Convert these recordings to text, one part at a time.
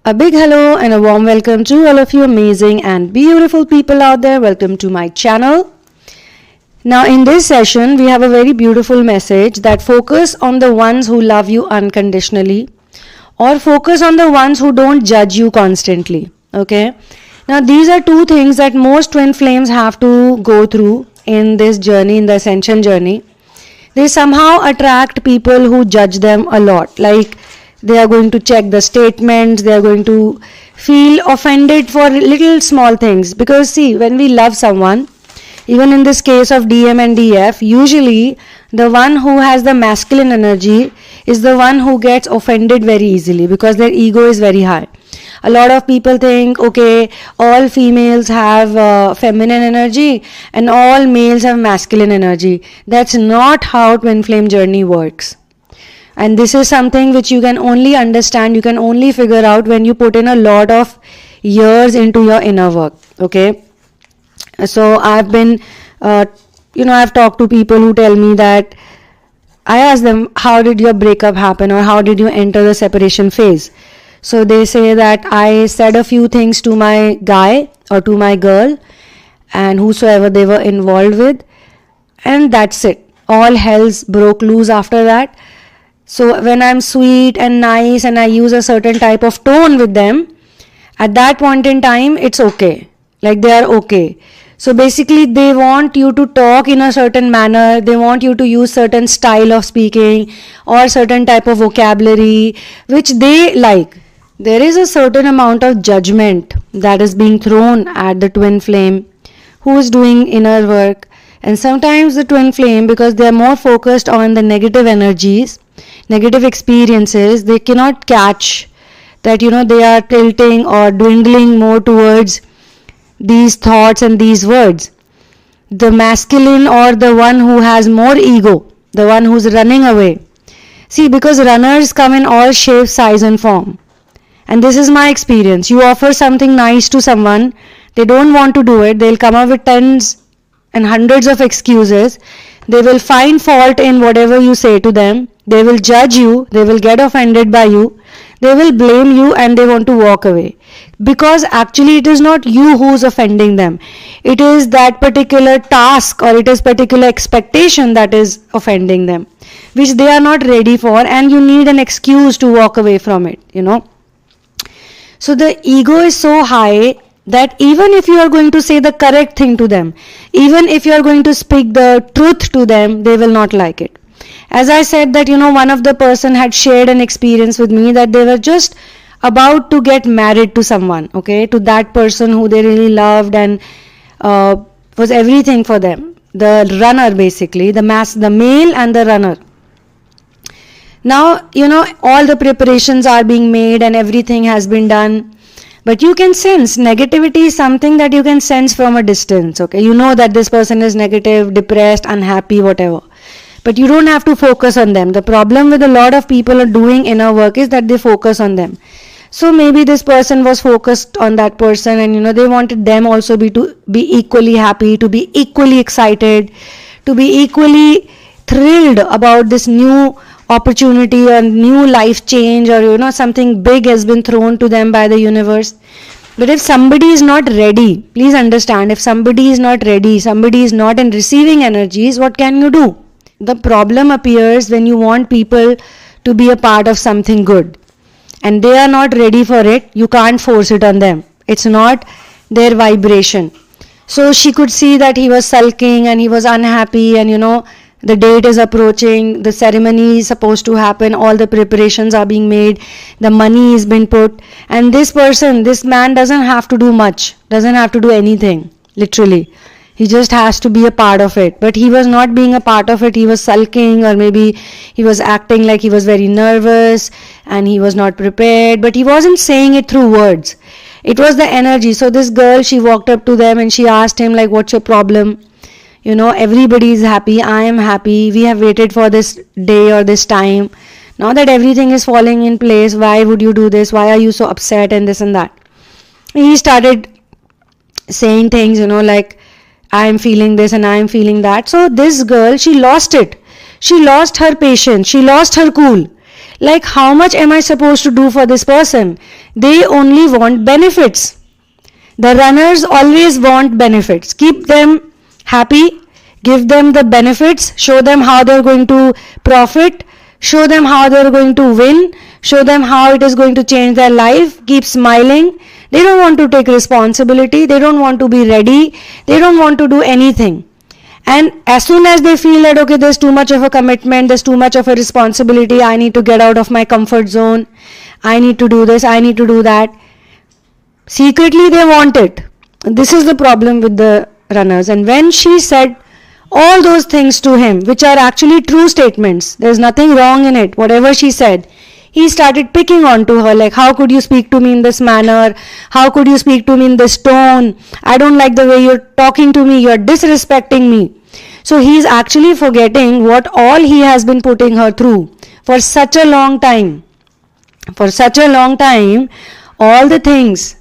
A big hello and a warm welcome to all of you amazing and beautiful people out there. Welcome to my channel. Now in this session, we have a very beautiful message that focus on the ones who love you unconditionally or focus on the ones who don't judge you constantly. Okay. Now these are two things that most twin flames have to go through in this journey, in the ascension journey. They somehow attract people who judge them a lot. Like they are going to check the statements, they are going to feel offended for little small things. Because see, when we love someone, even in this case of DM and DF, usually the one who has the masculine energy is the one who gets offended very easily because their ego is very high. A lot of people think, okay, all females have feminine energy and all males have masculine energy. That's not how twin flame journey works. And this is something which you can only understand, you can only figure out when you put in a lot of years into your inner work. Okay. So I've been, I've talked to people who tell me that I ask them, how did your breakup happen or how did you enter the separation phase? So they say that I said a few things to my guy or to my girl and whosoever they were involved with, and that's it. All hells broke loose after that. So when I'm sweet and nice and I use a certain type of tone with them, at that point in time, it's okay. Like they are okay. So basically they want you to talk in a certain manner. They want you to use certain style of speaking or certain type of vocabulary, which they like. There is a certain amount of judgment that is being thrown at the twin flame who is doing inner work. And sometimes the twin flame, because they are more focused on the negative energies, negative experiences, they cannot catch that, they are tilting or dwindling more towards these thoughts and these words. The masculine or the one who has more ego, the one who's running away. See, because runners come in all shapes, size and form. And this is my experience. You offer something nice to someone, they don't want to do it, they'll come up with tens and hundreds of excuses. They will find fault in whatever you say to them. They will judge you. They will get offended by you. They will blame you and they want to walk away. Because actually it is not you who's offending them. It is that particular task or it is particular expectation that is offending them, which they are not ready for, and you need an excuse to walk away from it, So the ego is so high that even if you are going to say the correct thing to them, even if you are going to speak the truth to them, they will not like it. As I said that, one of the person had shared an experience with me that they were just about to get married to someone, okay, to that person who they really loved and was everything for them. The runner basically, the male and the runner. Now, all the preparations are being made and everything has been done. But you can sense negativity is something that you can sense from a distance, okay? You know that this person is negative, depressed, unhappy, whatever. But you don't have to focus on them. The problem with a lot of people are doing inner work is that they focus on them. So maybe this person was focused on that person and, they wanted them also to be equally happy, to be equally excited, to be equally thrilled about this new opportunity or new life change or something big has been thrown to them by the universe. But if somebody is not ready, please understand, if somebody is not ready, somebody is not in receiving energies, what can you do? The problem appears when you want people to be a part of something good and they are not ready for it. You can't force it on them. It's not their vibration. So she could see that he was sulking and he was unhappy and the date is approaching, the ceremony is supposed to happen, all the preparations are being made, the money is being put, and this man doesn't have to do much, doesn't have to do anything, literally. He just has to be a part of it. But he was not being a part of it, he was sulking or maybe he was acting like he was very nervous and he was not prepared, but he wasn't saying it through words. It was the energy. So this girl, she walked up to them and she asked him like, what's your problem? Everybody is happy, I am happy, we have waited for this day or this time. Now that everything is falling in place, why would you do this? Why are you so upset and this and that? He started saying things, like, I am feeling this and I am feeling that. So this girl, she lost it. She lost her patience. She lost her cool. Like, how much am I supposed to do for this person? They only want benefits. The runners always want benefits. Keep them happy, give them the benefits, show them how they're going to profit, show them how they're going to win, show them how it is going to change their life, keep smiling. They don't want to take responsibility, they don't want to be ready, they don't want to do anything. And as soon as they feel that, okay, there's too much of a commitment, there's too much of a responsibility, I need to get out of my comfort zone, I need to do this, I need to do that, secretly they want it. This is the problem with the runners. And when she said all those things to him, which are actually true statements, there's nothing wrong in it, whatever she said, he started picking on to her, like, how could you speak to me in this manner? How could you speak to me in this tone? I don't like the way you're talking to me, you're disrespecting me. So he's actually forgetting what all he has been putting her through for such a long time. For such a long time, all the things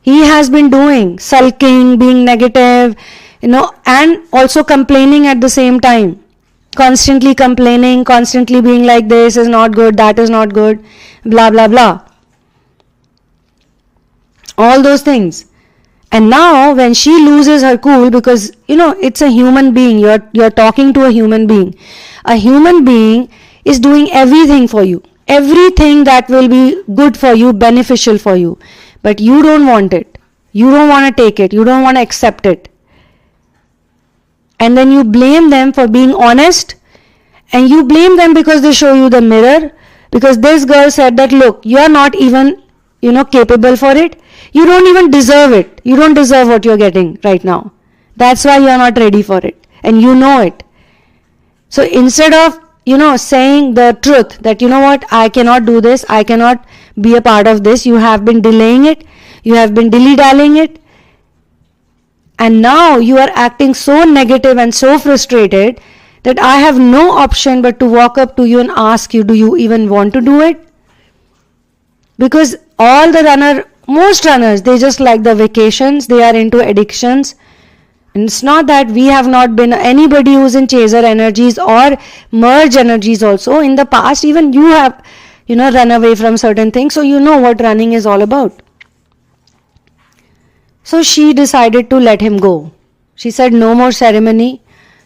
he has been doing, sulking, being negative, and also complaining at the same time. Constantly complaining, constantly being like, this is not good, that is not good, blah, blah, blah. All those things. And now when she loses her cool, because, it's a human being, you're talking to a human being. A human being is doing everything for you. Everything that will be good for you, beneficial for you. But you don't want it. You don't want to take it. You don't want to accept it. And then you blame them for being honest, and you blame them because they show you the mirror, because this girl said that, look, you are not even, capable for it. You don't even deserve it. You don't deserve what you're getting right now. That's why you're not ready for it. And you know it. So instead of, saying the truth that, what, I cannot do this, I cannot be a part of this, you have been delaying it, you have been dilly-dallying it, and now you are acting so negative and so frustrated that I have no option but to walk up to you and ask you, do you even want to do it? Because most runners, they just like the vacations, they are into addictions. And it's not that we have not been, anybody who's in chaser energies or merge energies also, in the past, even you have, run away from certain things, so you know what running is all about. So she decided to let him go. She said, no more ceremony,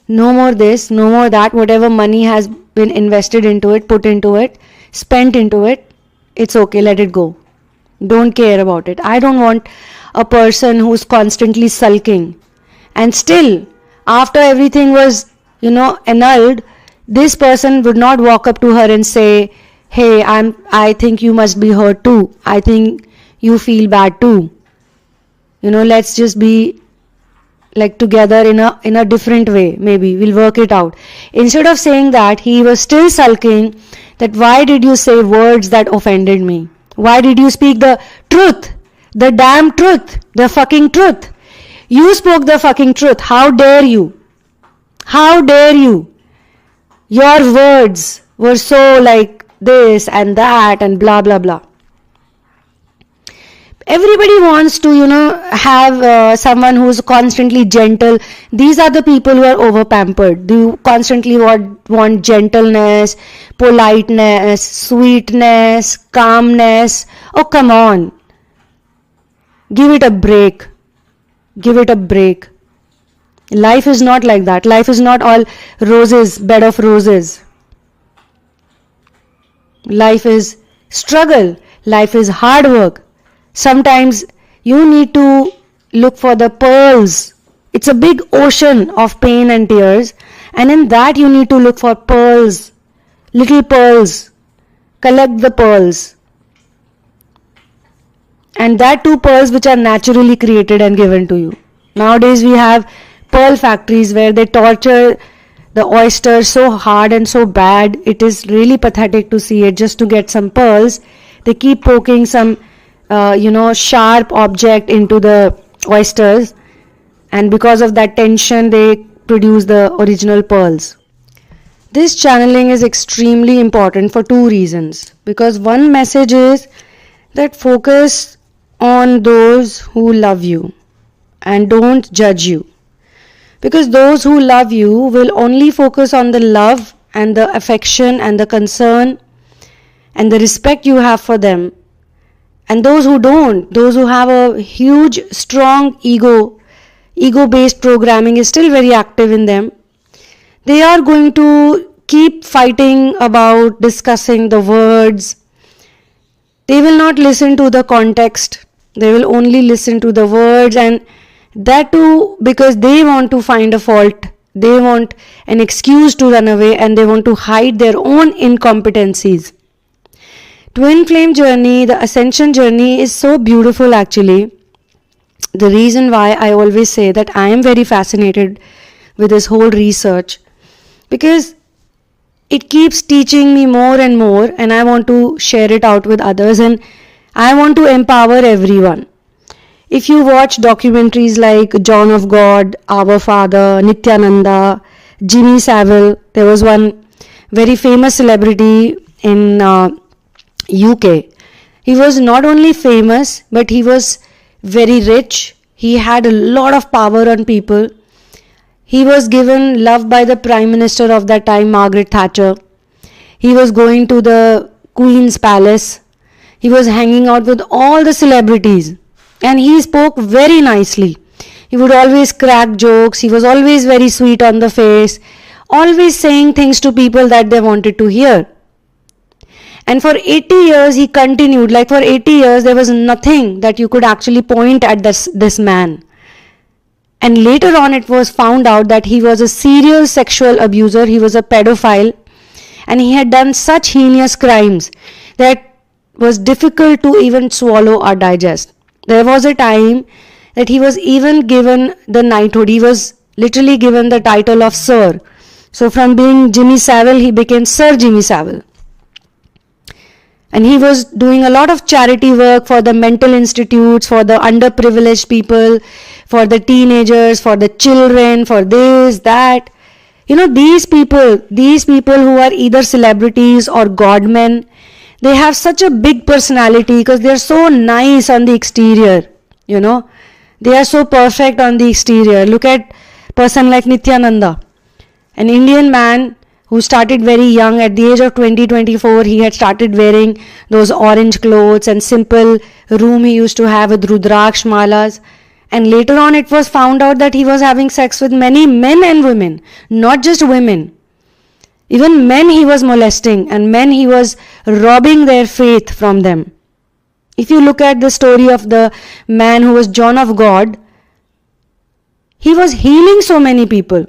no more this, no more that, whatever money has been invested into it, put into it, spent into it, it's okay, let it go. Don't care about it. I don't want a person who's constantly sulking. And still, after everything was, annulled, this person would not walk up to her and say, hey, I think you must be hurt too. I think you feel bad too. Let's just be like together in a different way. Maybe we'll work it out. Instead of saying that, he was still sulking that why did you say words that offended me? Why did you speak the truth? The damn truth. The fucking truth. You spoke the fucking truth. How dare you? How dare you? Your words were so like this and that and blah blah blah. Everybody wants to, have someone who's constantly gentle. These are the people who are over pampered. They constantly want gentleness, politeness, sweetness, calmness. Oh, come on. Give it a break. Give it a break. Life is not like that. Life is not all roses, bed of roses. Life is struggle. Life is hard work. Sometimes you need to look for the pearls. It's a big ocean of pain and tears, and in that you need to look for pearls, little pearls. Collect the pearls. And that too pearls which are naturally created and given to you. Nowadays we have pearl factories where they torture the oysters so hard and so bad. It is really pathetic to see it. Just to get some pearls, they keep poking some sharp object into the oysters, and because of that tension they produce the original pearls. This channeling is extremely important for two reasons. Because one message is that focus on those who love you and don't judge you. Because those who love you will only focus on the love and the affection and the concern and the respect you have for them, and those who don't, those who have a huge, strong ego-based programming is still very active in them, they are going to keep fighting about discussing the words. They will not listen to the context. They will only listen to the words, and that too because they want to find a fault. They want an excuse to run away, and they want to hide their own incompetencies. Twin flame journey, the ascension journey is so beautiful actually. The reason why I always say that I am very fascinated with this whole research, because it keeps teaching me more and more, and I want to share it out with others, and I want to empower everyone. If you watch documentaries like John of God, Our Father, Nityananda, Jimmy Savile, there was one very famous celebrity in UK. He was not only famous, but he was very rich. He had a lot of power on people. He was given love by the Prime Minister of that time, Margaret Thatcher. He was going to the Queen's Palace. He was hanging out with all the celebrities. And he spoke very nicely. He would always crack jokes. He was always very sweet on the face. Always saying things to people that they wanted to hear. And for 80 years he continued. Like for 80 years there was nothing that you could actually point at this man. And later on it was found out that he was a serial sexual abuser. He was a pedophile. And he had done such heinous crimes that was difficult to even swallow or digest. There was a time that he was even given the knighthood. He was literally given the title of Sir. So from being Jimmy Savile, he became Sir Jimmy Savile. And he was doing a lot of charity work for the mental institutes, for the underprivileged people, for the teenagers, for the children, for this, that. You know, these people who are either celebrities or godmen, they have such a big personality because they are so nice on the exterior, you know. They are so perfect on the exterior. Look at a person like Nityananda, an Indian man who started very young. At the age of 24, he had started wearing those orange clothes and simple room he used to have with Rudraksh malas. And later on it was found out that he was having sex with many men and women, not just women. Even men he was molesting, and men he was robbing their faith from them. If you look at the story of the man who was John of God, he was healing so many people.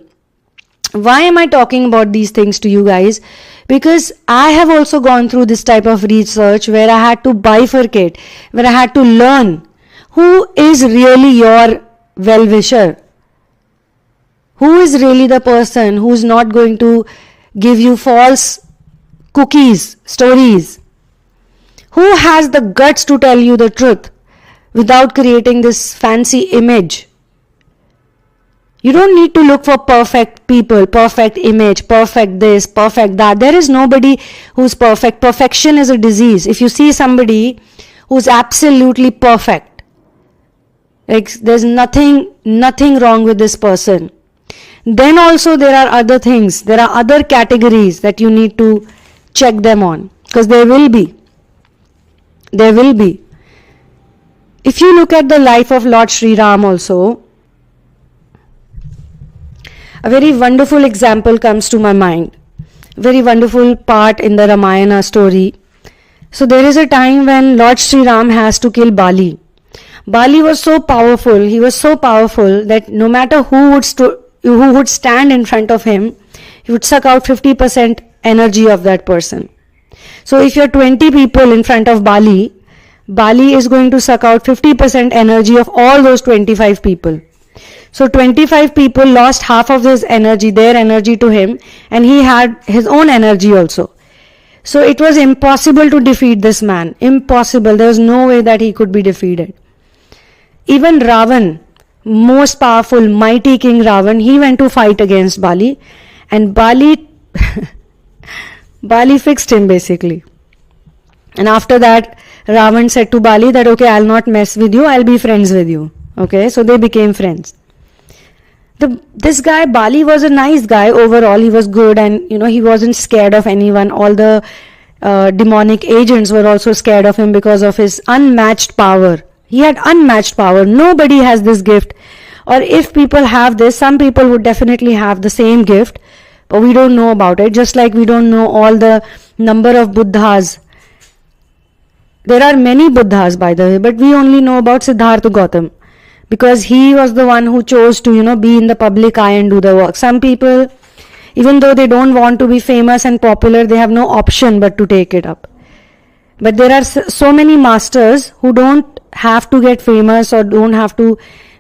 Why am I talking about these things to you guys? Because I have also gone through this type of research where I had to bifurcate, where I had to learn who is really your well-wisher. Who is really the person who is not going to give you false cookies, stories? Who has the guts to tell you the truth without creating this fancy image? You don't need to look for perfect people, perfect image, perfect this, perfect that. There is nobody who's perfect. Perfection is a disease. If you see somebody who's absolutely perfect, like there's nothing wrong with this person, then also there are other things. There are other categories that you need to check them on, because there will be. If you look at the life of Lord Sri Ram also, a very wonderful example comes to my mind. Very wonderful part in the Ramayana story. So there is a time when Lord Sri Ram has to kill Bali. Bali was so powerful, he was so powerful that no matter who would stand in front of him, he would suck out 50% energy of that person. So if you're 20 people in front of Bali, Bali is going to suck out 50% energy of all those 25 people. So 25 people lost half of his energy, their energy to him, and he had his own energy also. So it was impossible to defeat this man. Impossible. There was no way that he could be defeated. Even Ravan, most powerful, mighty King Ravan, he went to fight against Bali, and Bali fixed him basically. And after that, Ravan said to Bali that, okay, I'll not mess with you, I'll be friends with you. Okay, so they became friends. This guy, Bali, was a nice guy overall. He was good, and he wasn't scared of anyone. All the demonic agents were also scared of him because of his unmatched power. He had unmatched power. Nobody has this gift. Or if people have this, some people would definitely have the same gift, but we don't know about it. Just like we don't know all the number of Buddhas. There are many Buddhas, by the way, but we only know about Siddhartha Gautam, because he was the one who chose to, be in the public eye and do the work. Some people, even though they don't want to be famous and popular, they have no option but to take it up. But there are so many masters who don't have to get famous or don't have to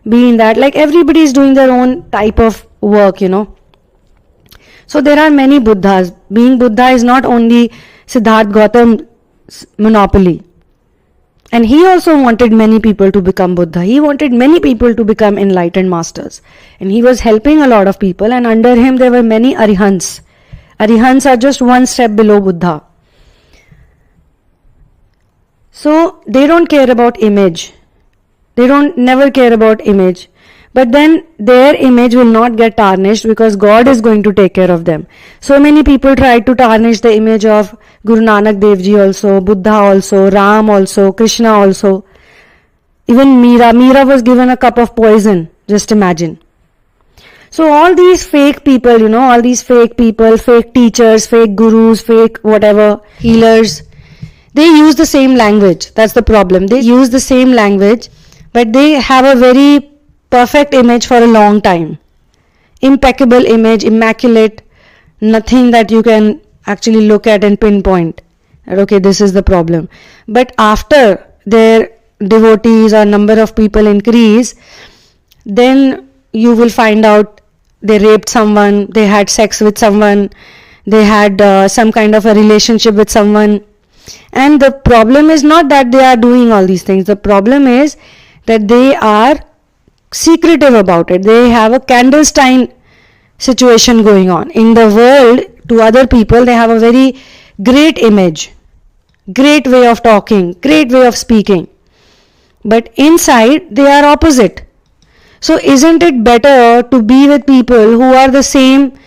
be in that. Like everybody is doing their own type of work, So there are many Buddhas. Being Buddha is not only Siddhartha Gautam's monopoly. And he also wanted many people to become Buddha. He wanted many people to become enlightened masters. And he was helping a lot of people, and under him there were many Arihants. Arihants are just one step below Buddha. So they don't care about image. They don't never care about image. But then their image will not get tarnished because God is going to take care of them. So many people tried to tarnish the image of Guru Nanak Dev Ji also, Buddha also, Ram also, Krishna also. Even Meera. Meera was given a cup of poison. Just imagine. So all these fake people, all these fake people, fake teachers, fake gurus, fake whatever, healers, they use the same language. That's the problem. They use the same language, but they have a very perfect image for a long time. Impeccable image, immaculate, nothing that you can actually look at and pinpoint. Okay, this is the problem. But after their devotees or number of people increase, then you will find out they raped someone, they had sex with someone, they had some kind of a relationship with someone. And the problem is not that they are doing all these things. The problem is that they are secretive about it. They have a clandestine situation going on. In the world, to other people, they have a very great image, great way of talking, great way of speaking. But inside, they are opposite. So isn't it better to be with people who are the same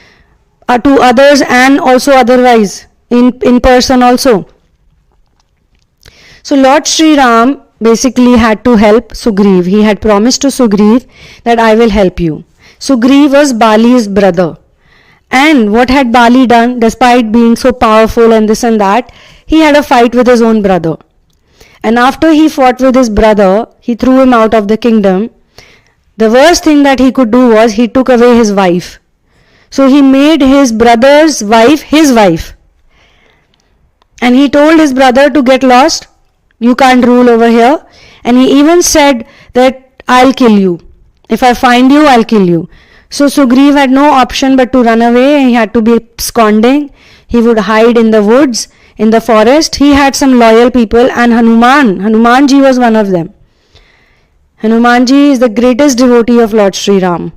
to others and also otherwise, in person also? So Lord Sri Ram basically had to help Sugriv. He had promised to Sugriv that I will help you. Sugriv was Bali's brother. And what had Bali done? Despite being so powerful and this and that, he had a fight with his own brother. And after he fought with his brother, he threw him out of the kingdom. The worst thing that he could do was he took away his wife. So he made his brother's wife his wife. And he told his brother to get lost. You can't rule over here. And he even said that I'll kill you. If I find you, I'll kill you. So Sugriv had no option but to run away. He had to be absconding. He would hide in the woods, in the forest. He had some loyal people, and Hanumanji was one of them. Hanumanji is the greatest devotee of Lord Sri Ram.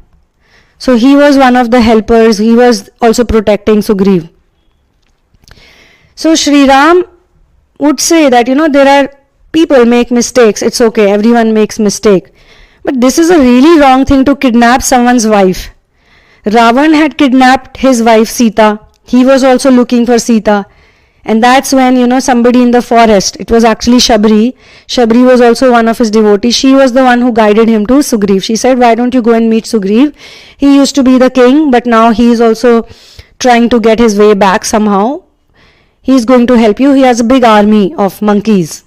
So he was one of the helpers. He was also protecting Sugriv. So Sri Ram would say that, there are people make mistakes. It's okay. Everyone makes mistake. But this is a really wrong thing to kidnap someone's wife. Ravan had kidnapped his wife Sita. He was also looking for Sita. And that's when, somebody in the forest, it was actually Shabri. Shabri was also one of his devotees. She was the one who guided him to Sugriv. She said, why don't you go and meet Sugriv? He used to be the king, but now he is also trying to get his way back somehow. He is going to help you. He has a big army of monkeys.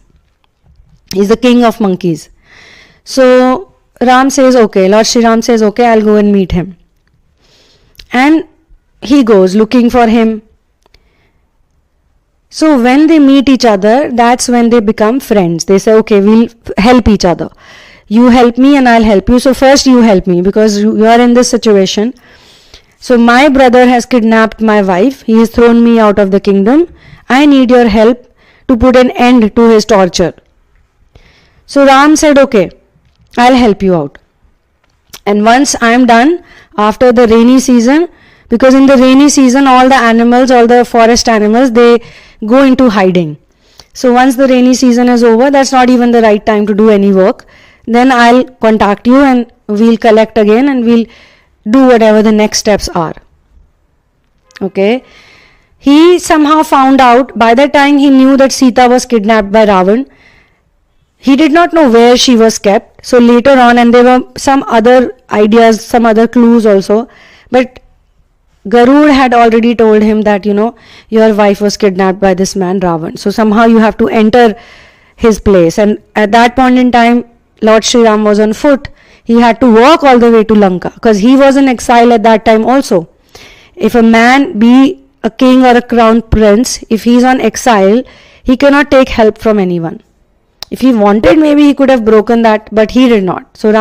He's the king of monkeys. So Ram says, okay. Lord Shri Ram says, okay, I'll go and meet him. And he goes looking for him. So when they meet each other, that's when they become friends. They say, okay, we'll help each other. You help me and I'll help you. So first you help me because you are in this situation. So my brother has kidnapped my wife. He has thrown me out of the kingdom. I need your help to put an end to his torture. So Ram said, okay, I'll help you out. And once I'm done, after the rainy season, because in the rainy season, all the animals, all the forest animals, they go into hiding. So once the rainy season is over, that's not even the right time to do any work. Then I'll contact you and we'll collect again and we'll do whatever the next steps are. Okay. He somehow found out, by the time he knew that Sita was kidnapped by Ravan, he did not know where she was kept. So later on, and there were some other ideas, some other clues also, but Garud had already told him that, your wife was kidnapped by this man Ravan. So somehow you have to enter his place. And at that point in time, Lord Sri Ram was on foot. He had to walk all the way to Lanka because he was in exile at that time also. If a man be a king or a crown prince, if he is on exile, he cannot take help from anyone. If he wanted, maybe he could have broken that, but he did not. So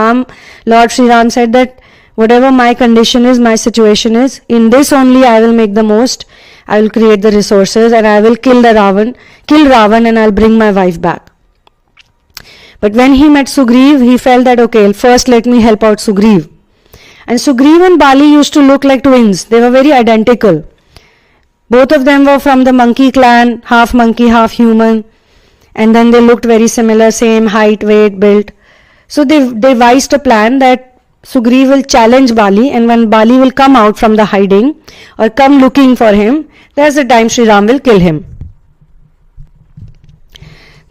Lord Sri Ram said that whatever my condition is, my situation is, in this only I will make the most. I will create the resources and I will kill Ravan, and I'll bring my wife back. But when he met Sugriv, he felt that, okay, first let me help out Sugriv. And Sugriv and Bali used to look like twins. They were very identical. Both of them were from the monkey clan, half monkey, half human. And then they looked very similar, same height, weight, build. So they devised a plan that Sugriv will challenge Bali, and when Bali will come out from the hiding or come looking for him, that's the time Sri Ram will kill him.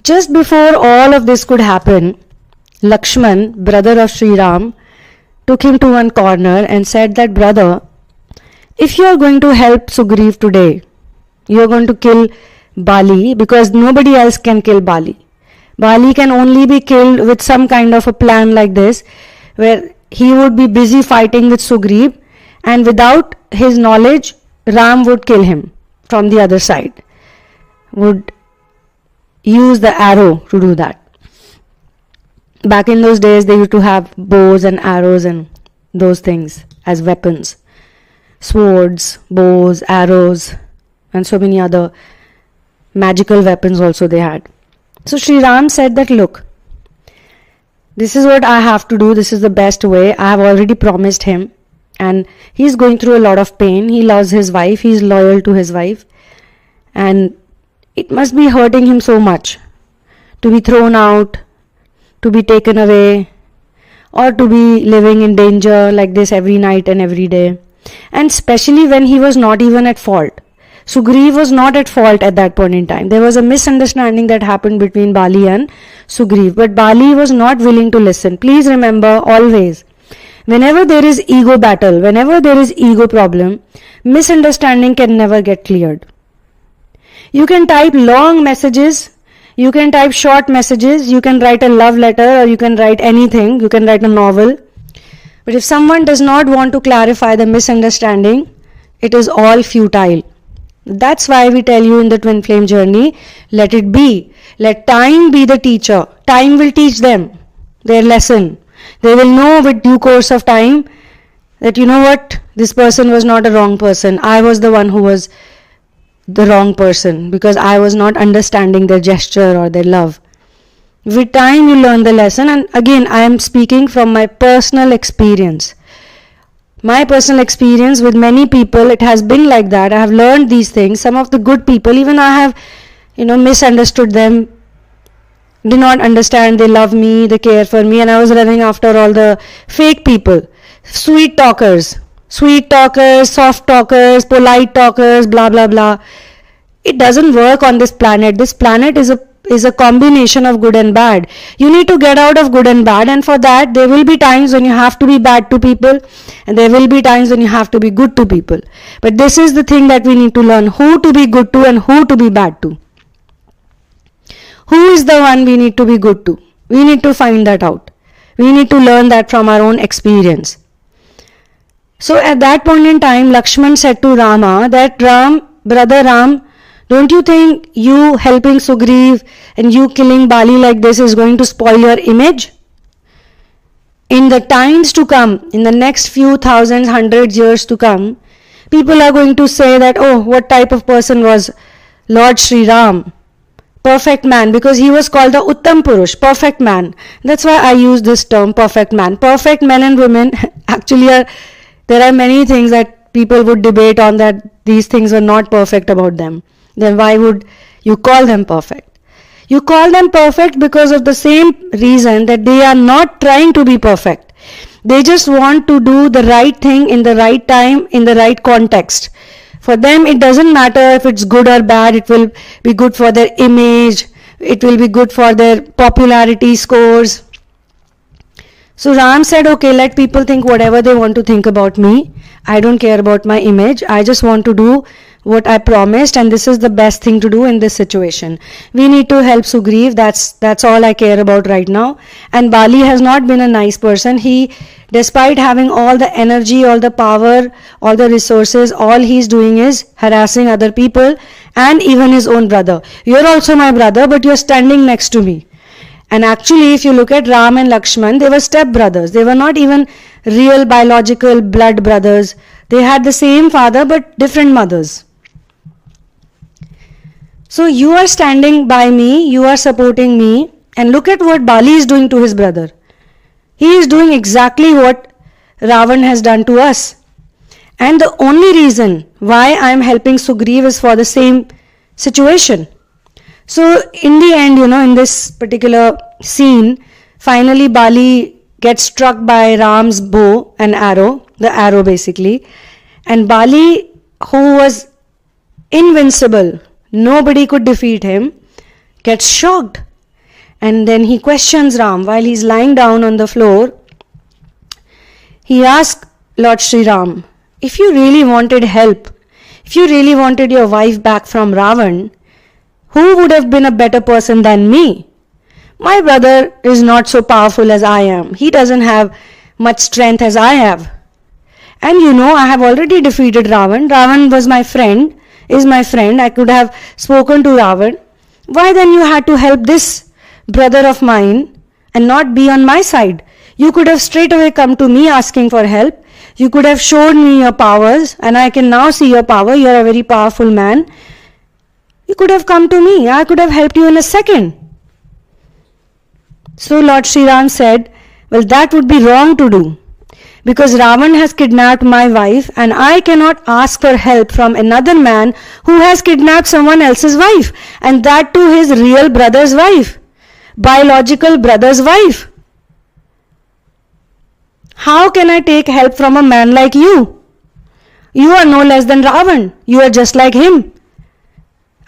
Just before all of this could happen, Lakshman, brother of Sri Ram, took him to one corner and said that, brother, if you are going to help Sugriv today, you are going to kill Bali, because nobody else can kill Bali. Bali can only be killed with some kind of a plan like this, where he would be busy fighting with Sugriv, and without his knowledge, Ram would kill him from the other side, would use the arrow to do that. Back in those days, they used to have bows and arrows and those things as weapons. Swords, bows, arrows, and so many other magical weapons also they had. So Sri Ram said that, look, this is what I have to do. This is the best way. I have already promised him. And he's going through a lot of pain. He loves his wife. He's loyal to his wife. And it must be hurting him so much to be thrown out, to be taken away, or to be living in danger like this every night and every day. And especially when he was not even at fault. Sugriv was not at fault at that point in time. There was a misunderstanding that happened between Bali and Sugriv. But Bali was not willing to listen. Please remember always, whenever there is ego battle, whenever there is ego problem, misunderstanding can never get cleared. You can type long messages, you can type short messages, you can write a love letter, or you can write anything, you can write a novel. But if someone does not want to clarify the misunderstanding, it is all futile. That's why we tell you in the twin flame journey, let it be. Let time be the teacher. Time will teach them their lesson. They will know with due course of time that, you know what, this person was not a wrong person. I was the one who was the wrong person because I was not understanding their gesture or their love. With time you learn the lesson, and again I am speaking from my personal experience. My personal experience with many people, it has been like that. I have learned these things. Some of the good people, even I have, misunderstood them, did not understand, they love me, they care for me, and I was running after all the fake people, sweet talkers, soft talkers, polite talkers, blah blah blah. It doesn't work on this planet. This planet is a combination of good and bad. You need to get out of good and bad, and for that there will be times when you have to be bad to people, and there will be times when you have to be good to people. But this is the thing that we need to learn, who to be good to and who to be bad to. Who is the one we need to be good to? We need to find that out. We need to learn that from our own experience. So at that point in time, Lakshman said to Rama that, brother Ram, don't you think you helping Sugriv and you killing Bali like this is going to spoil your image? In the times to come, in the next few thousands, hundreds years to come, people are going to say that, oh, what type of person was Lord Sri Ram? Perfect man, because he was called the Uttam Purush, perfect man. That's why I use this term, perfect man. Perfect men and women actually there are many things that people would debate on, that these things were not perfect about them. Then why would you call them perfect? You call them perfect because of the same reason that they are not trying to be perfect. They just want to do the right thing in the right time, in the right context. For them, it doesn't matter if it's good or bad. It will be good for their image. It will be good for their popularity scores. So Ram said, okay, let people think whatever they want to think about me. I don't care about my image. I just want to do what I promised, and this is the best thing to do in this situation. We need to help Sugriv. That's all I care about right now. And Bali has not been a nice person. He, despite having all the energy, all the power, all the resources, all he's doing is harassing other people and even his own brother. You're also my brother, but you're standing next to me. And actually, if you look at Ram and Lakshman, they were step brothers. They were not even real biological blood brothers. They had the same father but different mothers. So you are standing by me, you are supporting me, and look at what Bali is doing to his brother. He is doing exactly what Ravan has done to us. And the only reason why I am helping Sugriv is for the same situation. So in the end, in this particular scene, finally Bali gets struck by Ram's bow and arrow, the arrow basically. And Bali, who was invincible, nobody could defeat him, gets shocked. And then he questions Ram while he's lying down on the floor. He asks Lord Sri Ram, if you really wanted help, if you really wanted your wife back from Ravan, who would have been a better person than me? My brother is not so powerful as I am. He doesn't have much strength as I have. And I have already defeated Ravan. Ravan was my friend, is my friend. I could have spoken to Ravan. Why then you had to help this brother of mine and not be on my side? You could have straight away come to me asking for help. You could have showed me your powers, and I can now see your power. You are a very powerful man. You could have come to me. I could have helped you in a second. So Lord Sri Ram said, well, that would be wrong to do. Because Ravan has kidnapped my wife, and I cannot ask for help from another man who has kidnapped someone else's wife, and that too his real brother's wife, biological brother's wife. How can I take help from a man like you? You are no less than Ravan. You are just like him.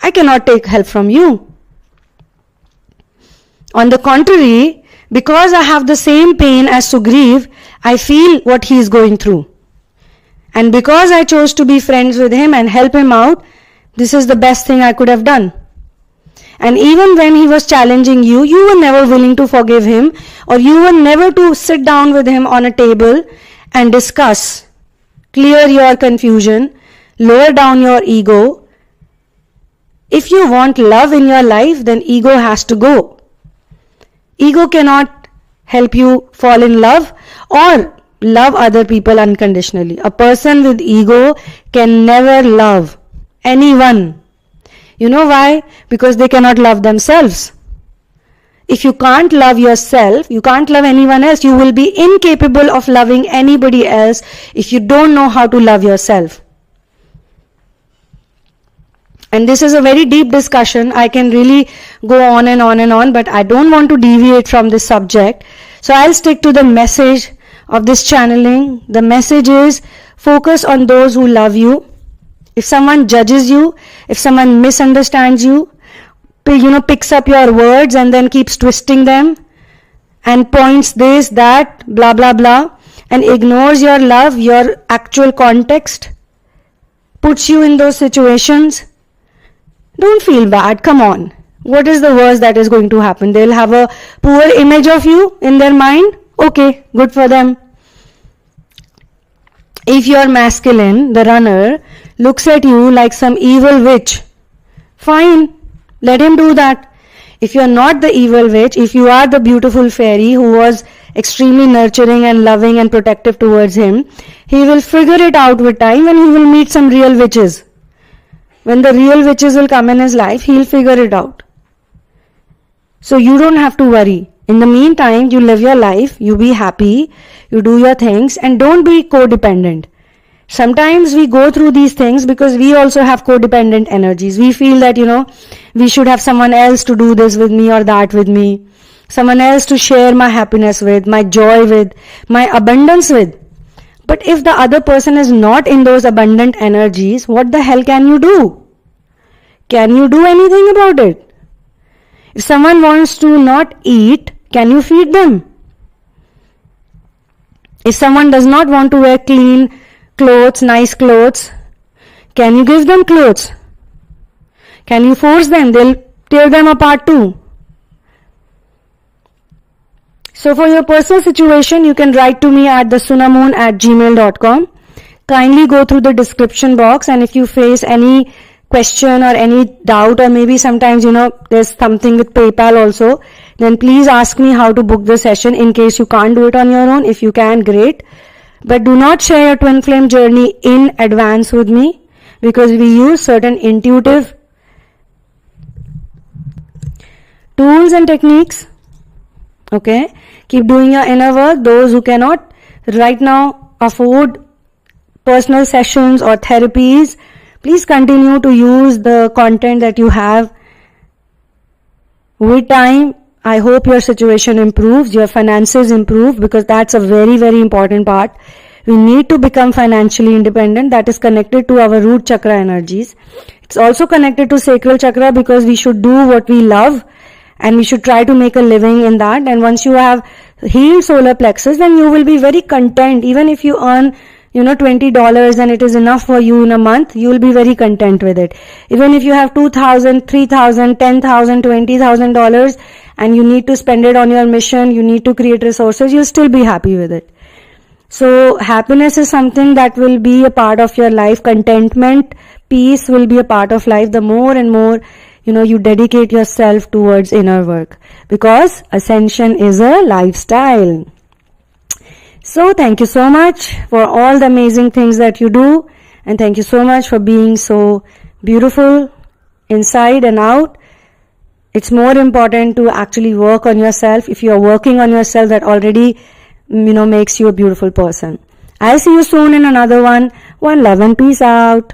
I cannot take help from you. On the contrary, because I have the same pain as Sugriv, I feel what he is going through. And because I chose to be friends with him and help him out, this is the best thing I could have done. And even when he was challenging you, you were never willing to forgive him, or you were never to sit down with him on a table and discuss, clear your confusion, lower down your ego. If you want love in your life, then ego has to go. Ego cannot help you fall in love or love other people unconditionally. A person with ego can never love anyone. You know why? Because they cannot love themselves. If you can't love yourself, you can't love anyone else. You will be incapable of loving anybody else if you don't know how to love yourself. And this is a very deep discussion. I can really go on and on and on, but I don't want to deviate from this subject. So I'll stick to the message of this channeling. The message is focus on those who love you. If someone judges you, if someone misunderstands you, picks up your words and then keeps twisting them and points this, that, blah, blah, blah, and ignores your love, your actual context, puts you in those situations, don't feel bad. Come on. What is the worst that is going to happen? They'll have a poor image of you in their mind. Okay, good for them. If your masculine, the runner, looks at you like some evil witch, fine, let him do that. If you're not the evil witch, if you are the beautiful fairy who was extremely nurturing and loving and protective towards him, he will figure it out with time and he will meet some real witches. When the real witches will come in his life, he'll figure it out. So you don't have to worry. In the meantime, you live your life, you be happy, you do your things, and don't be codependent. Sometimes we go through these things because we also have codependent energies. We feel that, we should have someone else to do this with me or that with me. Someone else to share my happiness with, my joy with, my abundance with. But if the other person is not in those abundant energies, what the hell can you do? Can you do anything about it? If someone wants to not eat, can you feed them? If someone does not want to wear clean clothes, nice clothes, can you give them clothes? Can you force them? They'll tear them apart too. So for your personal situation, you can write to me at thesunamoon@gmail.com. Kindly go through the description box, and if you face any question or any doubt, or maybe sometimes there's something with PayPal also, then please ask me how to book the session in case you can't do it on your own. If you can, great. But do not share your twin flame journey in advance with me, because we use certain intuitive tools and techniques. Okay, keep doing your inner work. Those who cannot right now afford personal sessions or therapies, please continue to use the content that you have. With time, I hope your situation improves, your finances improve, because that's a very, very important part. We need to become financially independent. That is connected to our root chakra energies. It's also connected to sacral chakra, because we should do what we love and we should try to make a living in that. And once you have healed solar plexus, then you will be very content. Even if you earn $20 and it is enough for you in a month, you will be very content with it. Even if you have $2,000, $3,000, $10,000, $20,000 and you need to spend it on your mission, you need to create resources, you'll still be happy with it. So happiness is something that will be a part of your life. Contentment, peace will be a part of life the more and more you dedicate yourself towards inner work, because ascension is a lifestyle. So thank you so much for all the amazing things that you do, and thank you so much for being so beautiful inside and out. It's more important to actually work on yourself. If you are working on yourself, that already makes you a beautiful person. I'll see you soon in another one. One love and peace out.